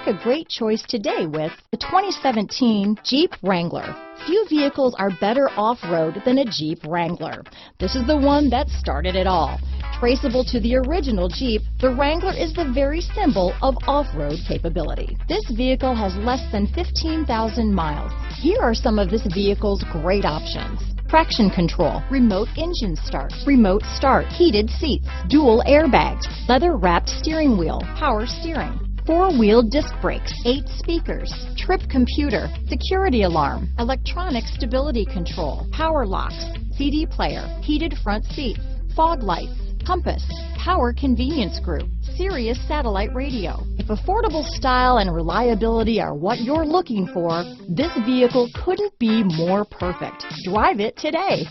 a great choice today with the 2017 Jeep Wrangler. Few vehicles are better off-road than a Jeep Wrangler. This is the one that started it all. Traceable to the original Jeep, the Wrangler is the very symbol of off-road capability. This vehicle has less than 15,000 miles. Here are some of this vehicle's great options: traction control, remote engine start, remote start, heated seats, dual airbags, leather-wrapped steering wheel, power steering, four-wheel disc brakes, 8 speakers, trip computer, security alarm, electronic stability control, power locks, CD player, heated front seats, fog lights, compass, power convenience group, SIRIUS Satellite Radio. If affordable style and reliability are what you're looking for, this vehicle couldn't be more perfect. Drive it today.